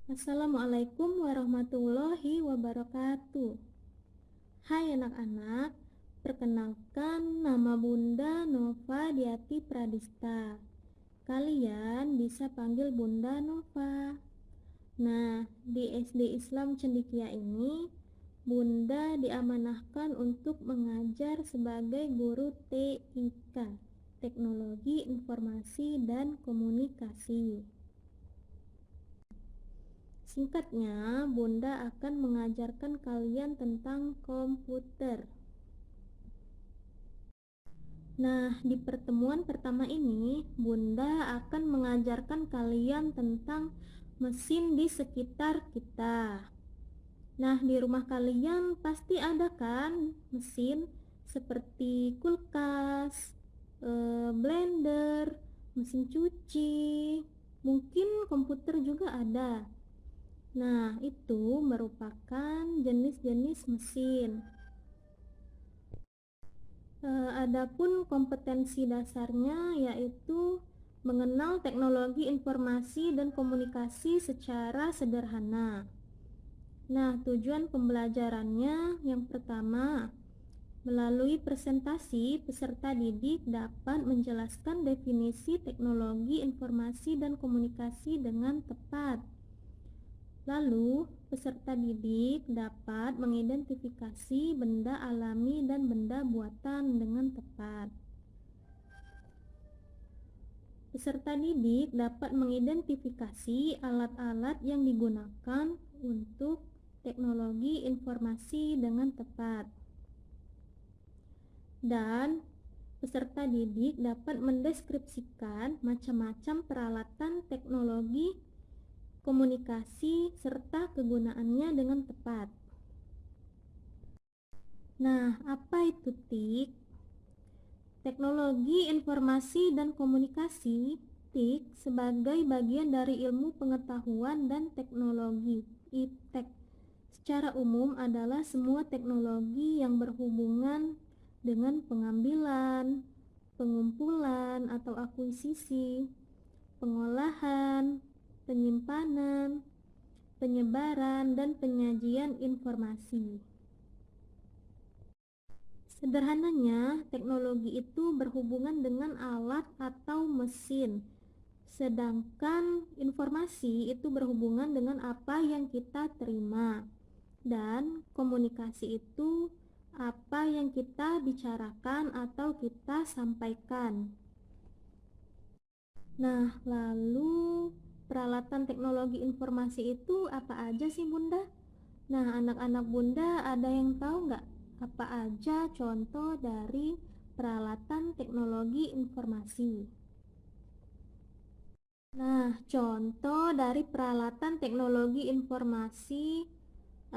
Assalamualaikum warahmatullahi wabarakatuh. Hai anak-anak, perkenalkan nama Bunda Nova Diati Pradista. Kalian bisa panggil Bunda Nova. Nah, di SD Islam Cendikia ini, Bunda diamanahkan untuk mengajar sebagai guru TIK, Teknologi Informasi dan Komunikasi. Singkatnya, Bunda akan mengajarkan kalian tentang komputer. Nah, di pertemuan pertama ini, Bunda akan mengajarkan kalian tentang mesin di sekitar kita. Nah, di rumah kalian pasti ada kan mesin seperti kulkas, blender, mesin cuci, mungkin komputer juga ada. Nah, itu merupakan jenis-jenis mesin. Adapun kompetensi dasarnya yaitu mengenal teknologi informasi dan komunikasi secara sederhana. Nah, tujuan pembelajarannya yang pertama, melalui presentasi, peserta didik dapat menjelaskan definisi teknologi informasi dan komunikasi dengan tepat. Lalu, peserta didik dapat mengidentifikasi benda alami dan benda buatan dengan tepat. Peserta didik dapat mengidentifikasi alat-alat yang digunakan untuk teknologi informasi dengan tepat. Dan peserta didik dapat mendeskripsikan macam-macam peralatan teknologi komunikasi serta kegunaannya dengan tepat. Nah, apa itu TIK? Teknologi Informasi dan Komunikasi, TIK, sebagai bagian dari ilmu pengetahuan dan teknologi, IPTEK. Secara umum adalah semua teknologi yang berhubungan dengan pengambilan, pengumpulan atau akuisisi, pengolahan, penyimpanan, penyebaran, dan penyajian informasi. Sederhananya, teknologi itu berhubungan dengan alat atau mesin, sedangkan informasi itu berhubungan dengan apa yang kita terima, dan komunikasi itu apa yang kita bicarakan atau kita sampaikan. Nah, lalu peralatan teknologi informasi itu apa aja sih Bunda? Nah, anak-anak Bunda ada yang tahu nggak apa aja contoh dari peralatan teknologi informasi? Nah, contoh dari peralatan teknologi informasi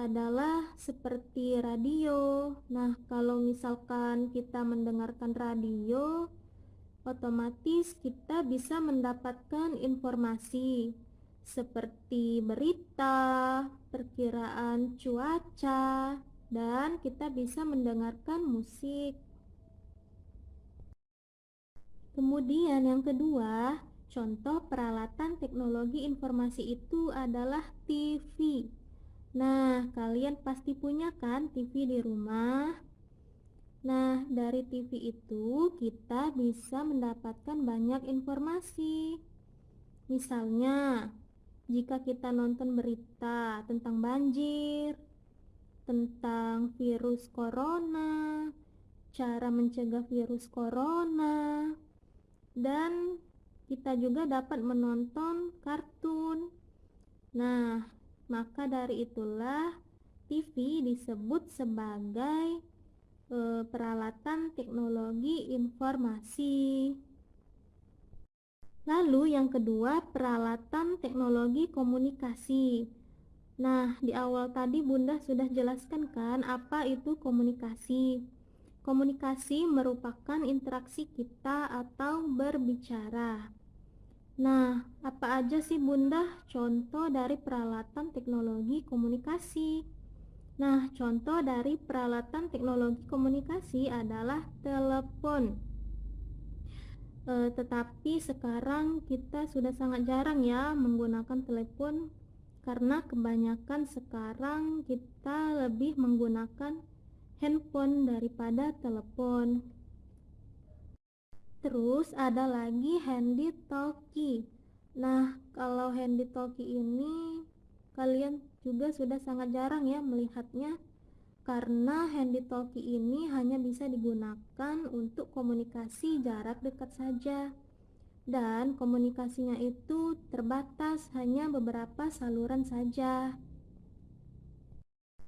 adalah seperti radio. Nah, kalau misalkan kita mendengarkan radio, otomatis kita bisa mendapatkan informasi seperti berita, perkiraan cuaca, dan kita bisa mendengarkan musik. Kemudian yang kedua, contoh peralatan teknologi informasi itu adalah TV. Nah, kalian pasti punya kan TV di rumah? Nah, dari TV itu kita bisa mendapatkan banyak informasi. Misalnya, jika kita nonton berita tentang banjir, tentang virus corona, cara mencegah virus corona, dan kita juga dapat menonton kartun. Nah, maka dari itulah TV disebut sebagai peralatan teknologi informasi. Lalu yang kedua, peralatan teknologi komunikasi. Nah, di awal tadi Bunda sudah jelaskan kan apa itu komunikasi. Komunikasi merupakan interaksi kita atau berbicara. Nah, apa aja sih Bunda contoh dari peralatan teknologi komunikasi? Nah, contoh dari peralatan teknologi komunikasi adalah telepon. Tetapi sekarang kita sudah sangat jarang ya menggunakan telepon karena kebanyakan sekarang kita lebih menggunakan handphone daripada telepon. Terus ada lagi handy talkie. Nah, kalau handy talkie ini kalian juga sudah sangat jarang ya melihatnya, karena handy talkie ini hanya bisa digunakan untuk komunikasi jarak dekat saja, dan komunikasinya itu terbatas hanya beberapa saluran saja.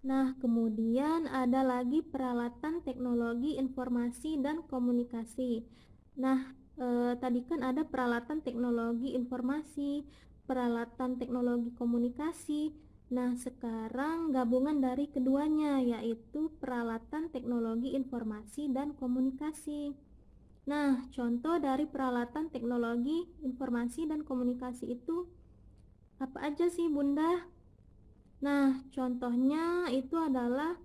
Nah, kemudian ada lagi peralatan teknologi informasi dan komunikasi. Nah, tadi kan ada peralatan teknologi informasi, peralatan teknologi komunikasi. Nah, sekarang gabungan dari keduanya, yaitu peralatan teknologi informasi dan komunikasi. Nah, contoh dari peralatan teknologi informasi dan komunikasi itu apa aja sih, Bunda? Nah, contohnya itu adalah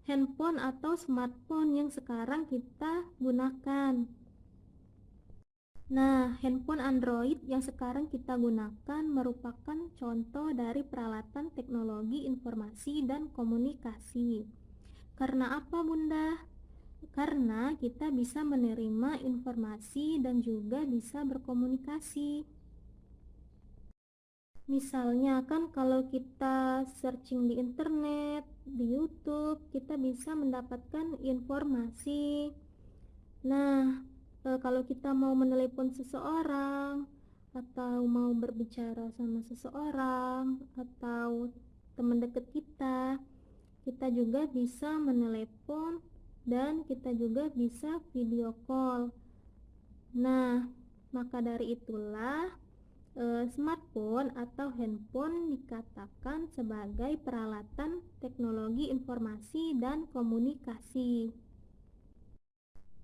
handphone atau smartphone yang sekarang kita gunakan. Nah, handphone Android yang sekarang kita gunakan merupakan contoh dari peralatan teknologi informasi dan komunikasi. Karena apa, Bunda? Karena kita bisa menerima informasi dan juga bisa berkomunikasi. Misalnya kan kalau kita searching di internet, di YouTube, kita bisa mendapatkan informasi. Nah, kalau kita mau menelepon seseorang atau mau berbicara sama seseorang atau teman dekat kita, kita juga bisa menelepon dan kita juga bisa video call. Nah, maka dari itulah smartphone atau handphone dikatakan sebagai peralatan teknologi informasi dan komunikasi.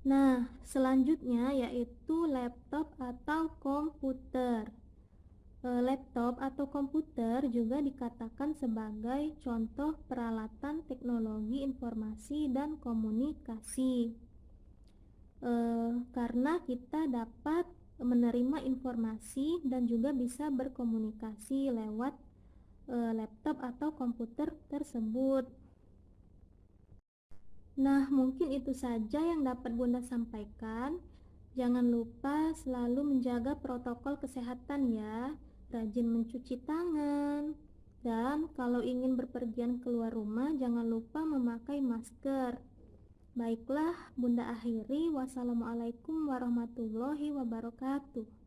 Nah, selanjutnya yaitu laptop atau komputer. Laptop atau komputer juga dikatakan sebagai contoh peralatan teknologi informasi dan komunikasi. Karena kita dapat menerima informasi dan juga bisa berkomunikasi lewat laptop atau komputer tersebut. Nah, mungkin itu saja yang dapat Bunda sampaikan. Jangan lupa selalu menjaga protokol kesehatan ya, rajin mencuci tangan, dan kalau ingin berpergian keluar rumah jangan lupa memakai masker. Baiklah, Bunda akhiri. Wassalamualaikum warahmatullahi wabarakatuh.